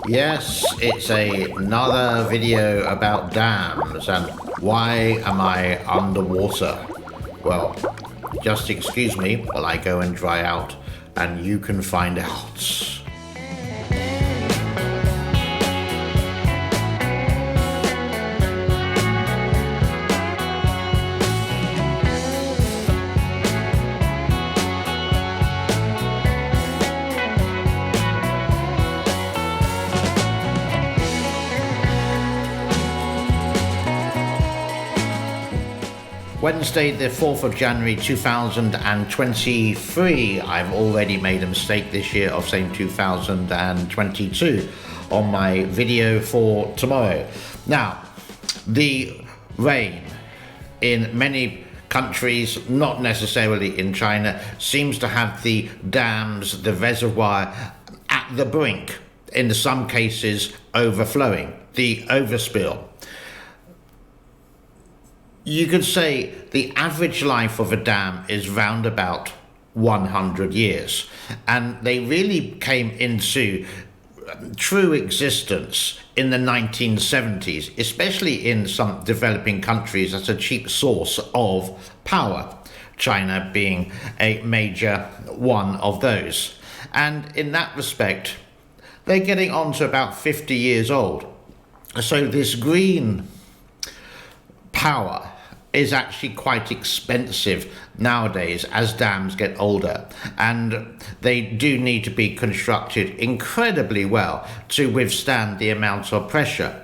Yes, it's another video about dams and why am I underwater? Well, just excuse me while I go and dry out and you can find out. Wednesday, the 4th of January 2023. I've already made a mistake this year of saying 2022 on my video for tomorrow. Now, the rain in many countries, not necessarily in China, seems to have the dams, the reservoir at the brink, in some cases overflowing, the overspill. You could say the average life of a dam is round about 100 years, and they really came into true existence in the 1970s, especially in some developing countries as a cheap source of power, China being a major one of those. And in that respect, they're getting on to about 50 years old. So this green power is actually quite expensive nowadays as dams get older, and they do need to be constructed incredibly well to withstand the amounts of pressure.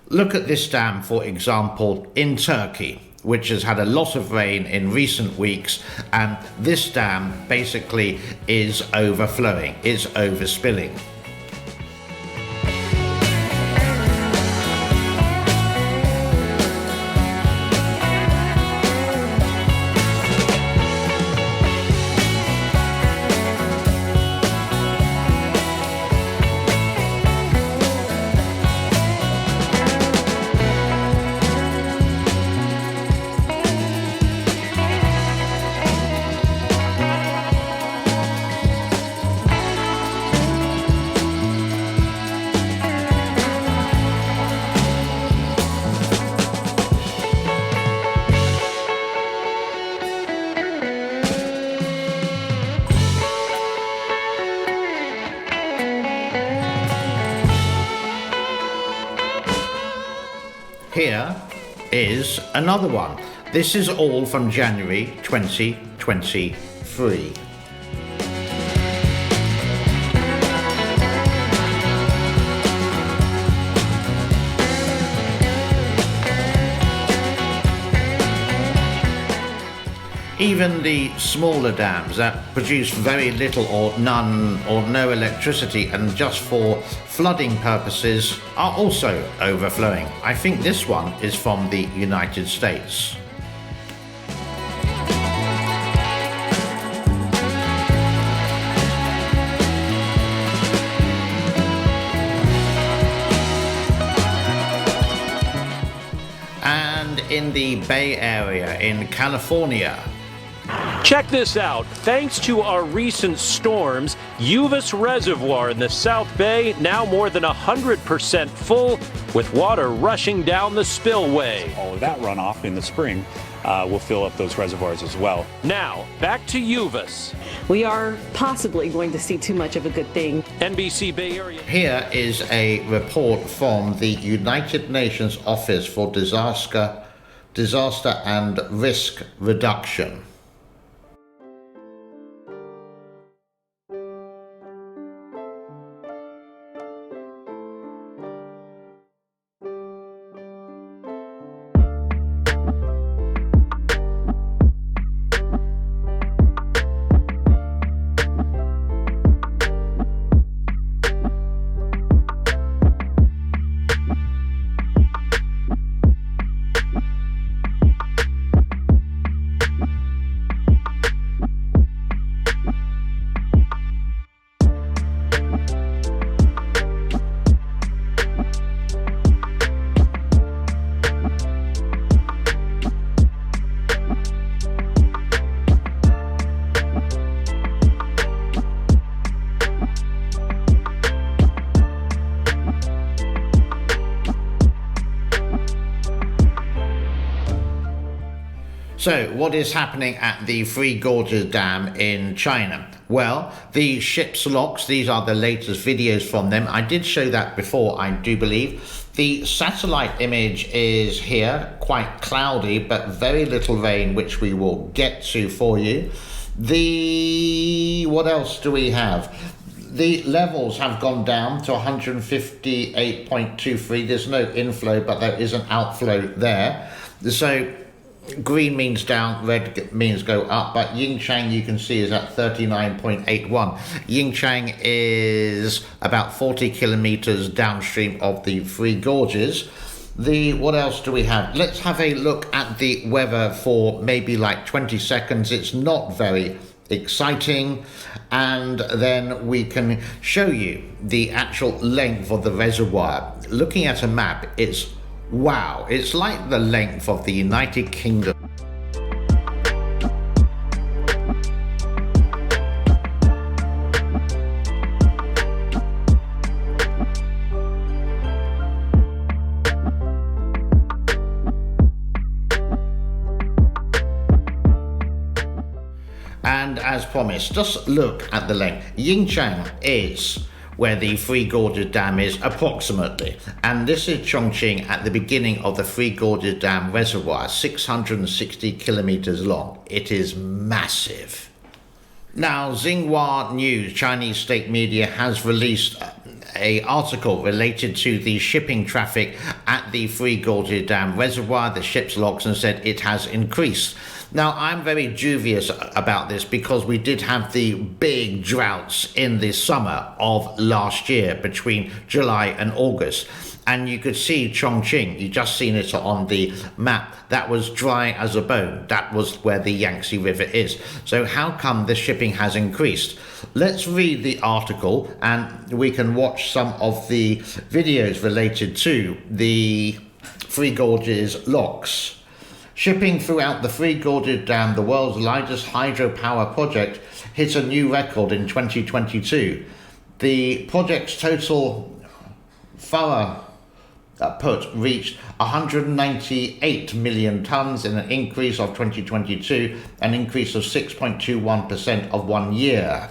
Look at this dam, for example, in Turkey, which has had a lot of rain in recent weeks, and this dam basically is overflowing, is overspilling. Here is another one. This is all from January 2023. Even the smaller dams that produce very little or none or no electricity and just for flooding purposes are also overflowing. I think this one is from the United States. And in the Bay Area in California, check this out. Thanks to our recent storms, Uvis Reservoir in the South Bay now more than 100% full, with water rushing down the spillway. All of that runoff in the spring will fill up those reservoirs as well. Now, back to Uvis. We are possibly going to see too much of a good thing. NBC Bay Area. Here is a report from the United Nations Office for Disaster and Risk Reduction. So, what is happening at the Three Gorges Dam in China? Well, the ship's locks, these are the latest videos from them. I did show that before, I do believe. The satellite image is here, quite cloudy, but very little rain, which we will get to for you. What else do we have? The levels have gone down to 158.23. There's no inflow, but there is an outflow there. So green means down, red means go up, but Yingchang you can see is at 39.81. Yingchang is about 40 kilometers downstream of the Three Gorges. What else do we have? Let's have a look at the weather for maybe like 20 seconds. It's not very exciting, and then we can show you the actual length of the reservoir. Looking at a map, it's wow, it's like the length of the United Kingdom. And as promised, just look at the length. Yingchang is where the Three Gorges Dam is approximately. And this is Chongqing at the beginning of the Three Gorges Dam reservoir, 660 kilometers long. It is massive. Now, Xinhua News, Chinese state media, has released an article related to the shipping traffic at the Three Gorges Dam reservoir, the ship's logs, and said it has increased. Now, I'm very dubious about this because we did have the big droughts in the summer of last year between July and August. And you could see Chongqing, you just seen it on the map, that was dry as a bone. That was where the Yangtze River is. So how come the shipping has increased? Let's read the article and we can watch some of the videos related to the Three Gorges locks. Shipping throughout the Three Gorges Dam, the world's largest hydropower project, hit a new record in 2022. The project's total output reached 198 million tons in an increase of 2022, an increase of 6.21% of 1 year.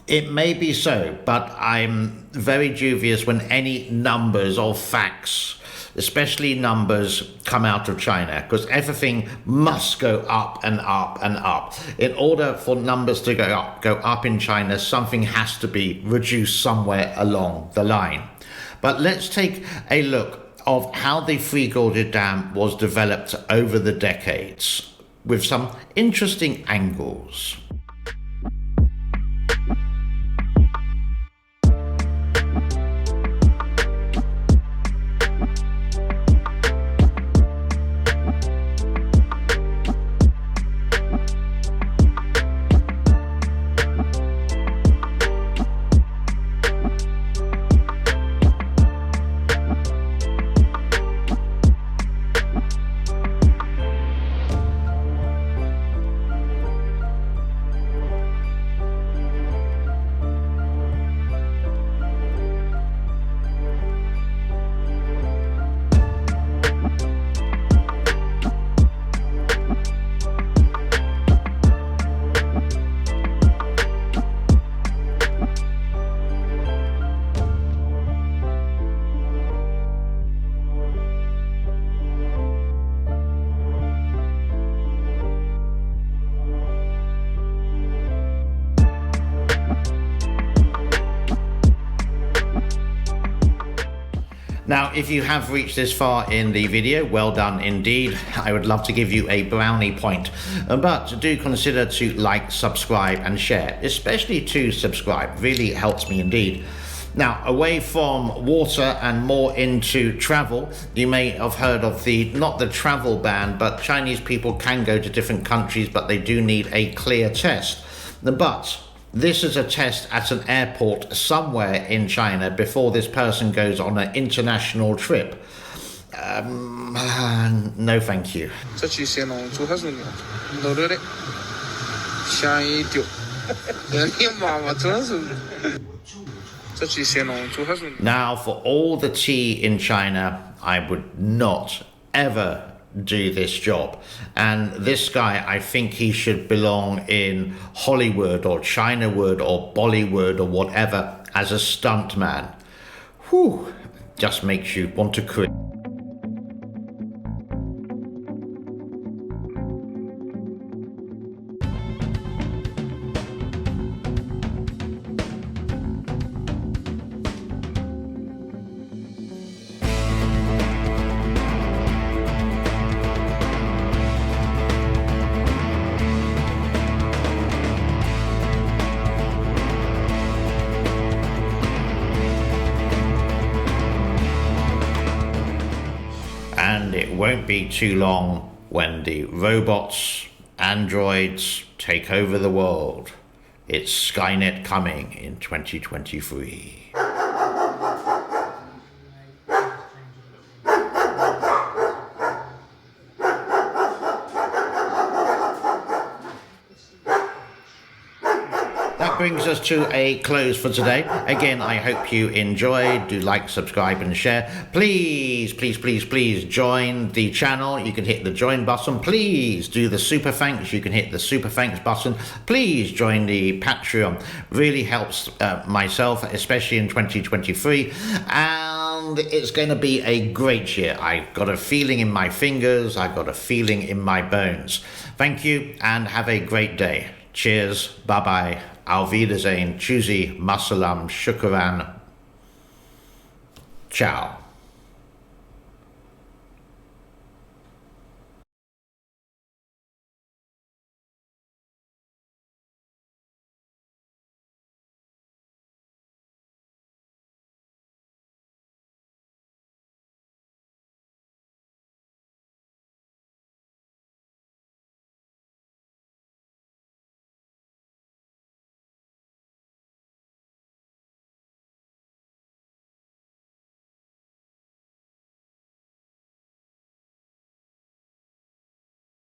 It may be so, but I'm very dubious when any numbers or facts, especially numbers, come out of China, because everything must go up and up and up. In order for numbers to go up in China, something has to be reduced somewhere along the line. But let's take a look of how the Three Gorges Dam was developed over the decades with some interesting angles. Now, if you have reached this far in the video, well done indeed. I would love to give you a brownie point. But do consider to like, subscribe and share, especially to subscribe. Really helps me indeed. Now, away from water and more into travel, you may have heard of not the travel ban, but Chinese people can go to different countries, but they do need a clear test. But this is a test at an airport somewhere in China before this person goes on an international trip. No thank you. Now, for all the tea in China, I would not ever do this job. And this guy, I think he should belong in Hollywood or Chinawood or Bollywood or whatever as a stuntman. Whew, just makes you want to quit. And it won't be too long when the robots, androids take over the world. It's Skynet coming in 2023. That brings us to a close for today. Again, I hope you enjoyed. Do like, subscribe and share. Please, please, please, please join the channel. You can hit the join button. Please do the super thanks. You can hit the super thanks button. Please join the Patreon. Really helps myself, especially in 2023. And it's going to be a great year. I've got a feeling in my fingers. I've got a feeling in my bones. Thank you and have a great day. Cheers. Bye-bye. Auf Wiedersehen. Tschüssi. Masalam. Shukran. Ciao.